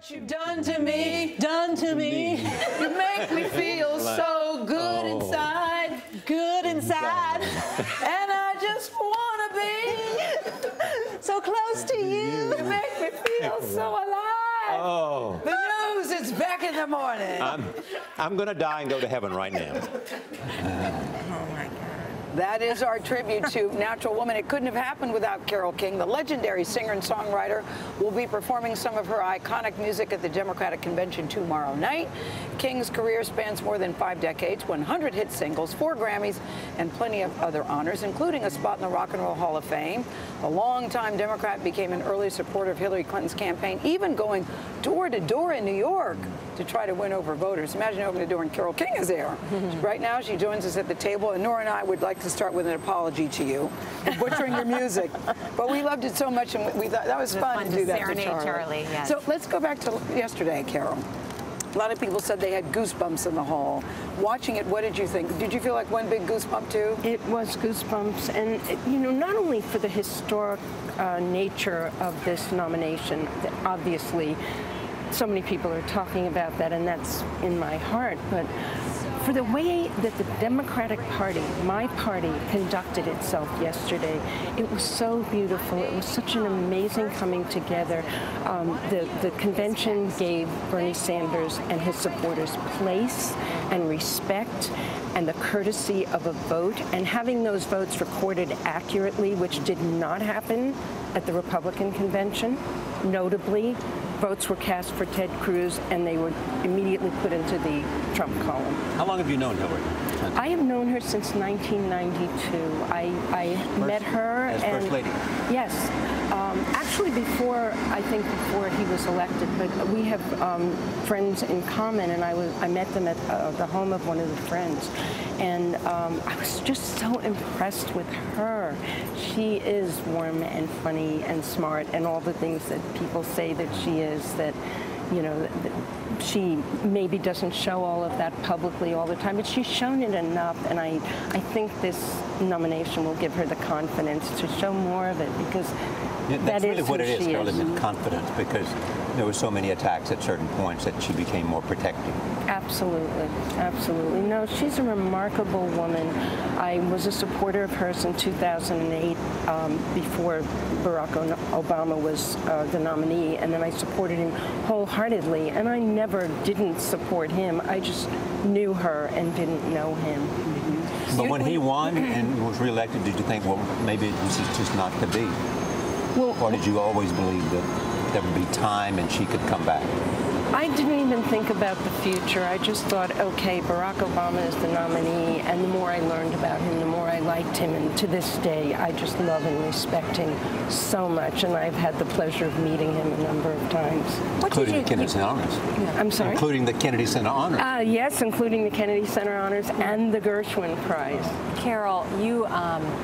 what you've done to me, done to me. You make me feel so good inside, good inside. And I just want to be so close to you. You make me feel so alive. Oh. The news is back in the morning. I'm going to die and go to heaven right now. Oh, my God. That is our tribute to Natural Woman. It couldn't have happened without Carole King. The legendary singer and songwriter will be performing some of her iconic music at the Democratic Convention tomorrow night. King's career spans more than 5 decades, 100 hit singles, 4 Grammys, and plenty of other honors, including a spot in the Rock and Roll Hall of Fame. The longtime Democrat became an early supporter of Hillary Clinton's campaign, even going door to door in New York to try to win over voters. Imagine opening the door and Carole King is there. Right now, she joins us at the table, and Nora and I would like to start with an apology to you for butchering your music. But we loved it so much, and we thought that was fun to do that to Charlie. Yes. So let's go back to yesterday, Carole. A lot of people said they had goosebumps in the hall. Watching it, what did you think? Did you feel like one big goosebump, too? It was goosebumps. And, you know, not only for the historic nature of this nomination, obviously, so many people are talking about that, and that's in my heart, but for the way that the Democratic Party, my party, conducted itself yesterday, it was so beautiful. It was such an amazing coming together. The convention gave Bernie Sanders and his supporters place and respect and the courtesy of a vote, and having those votes recorded accurately, which did not happen at the Republican convention. Notably, votes were cast for Ted Cruz, and they were immediately put into the Trump column. How long have you known Hillary? I have known her since 1992. I met her as First Lady. Yes, actually before he was elected. But we have friends in common, and I met them at the home of one of the friends, and I was just so impressed with her. She is warm and funny and smart, and all the things that people say that she is. That, you know, that she maybe doesn't show all of that publicly all the time, but she's shown it enough, and I think this nomination will give her the confidence to show more of it, because that's really what it is, she Carole, is confidence, because there were so many attacks at certain points that she became more protective. Absolutely, absolutely. No, she's a remarkable woman. I was a supporter of hers in 2008 before Barack Obama was the nominee, and then I supported him wholeheartedly, and I never didn't support him. I just knew her and didn't know him. But when he won and was reelected, did you think, well, maybe this is just not to be? Well, or did you always believe that there would be time and she could come back? I didn't even think about the future. I just thought, okay, Barack Obama is the nominee, and the more I learned about him, the more I liked him, and to this day, I just love and respect him so much, and I've had the pleasure of meeting him a number of times. Including the Kennedy Center Honors. I'm sorry? Including the Kennedy Center Honors. Yes, including the Kennedy Center Honors and the Gershwin Prize. Carole, you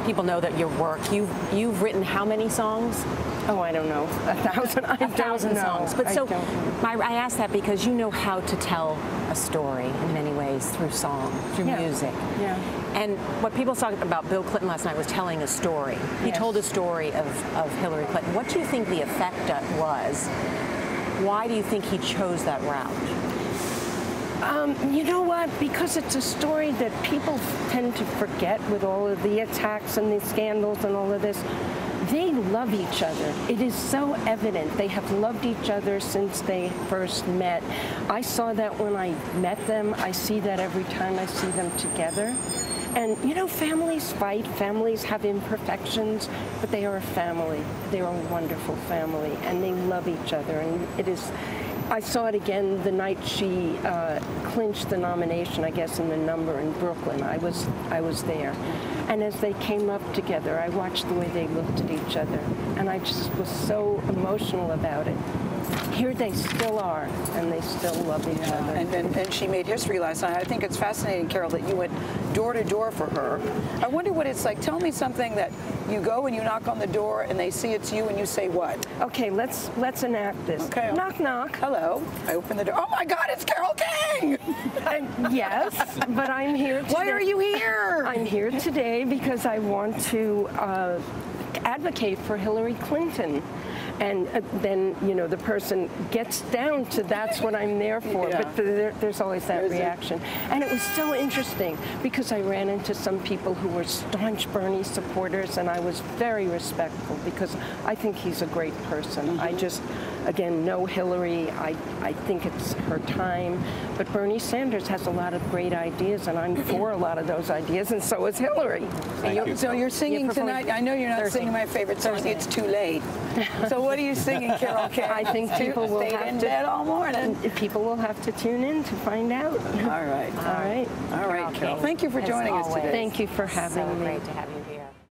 people know that your work. You've written how many songs? Oh, I don't know. 1,000. I don't know. Songs. But so I asked that because you know how to tell a story in many ways through song, through music. Yeah. And what people talked about Bill Clinton last night was telling a story. He told a story of Hillary Clinton. What do you think the effect was? Why do you think he chose that route? You know what? Because it's a story that people tend to forget with all of the attacks and the scandals and all of this. They love each other. It is so evident. They have loved each other since they first met. I saw that when I met them. I see that every time I see them together. And, you know, families fight. Families have imperfections, but they are a family. They are a wonderful family, and they love each other. And it is... I saw it again the night she clinched the nomination, I guess, in the number in Brooklyn. I was there. And as they came up together, I watched the way they looked at each other. And I just was so emotional about it. Here they still are, and they still love each other. And she made history last night. I think it's fascinating, Carole, that you went door to door for her. I wonder what it's like. Tell me something that you go and you knock on the door and they see it's you and you say what? Okay, let's enact this. Okay. Knock, knock. Hello. I open the door. Oh my God, it's Carole King! Yes, but I'm here today. Why are you here? I'm here today because I want to advocate for Hillary Clinton. And then, you know, the person gets down to that's what I'm there for, Yeah. but there's always that reaction. And it was so interesting because I ran into some people who were staunch Bernie supporters, and I was very respectful because I think he's a great person. I just, again, know Hillary. I think it's her time. But Bernie Sanders has a lot of great ideas, and I'm for a lot of those ideas, and so is Hillary. Thank you. So you're singing tonight. I know you're not singing my favorite song, It's Too Late. So what are you singing, Carole King? I think people will Stayed have in to bed all morning. People will have to tune in to find out. All right. All right. All right, Carole. Thank you for joining us today. Thank you for having me. So great to have you.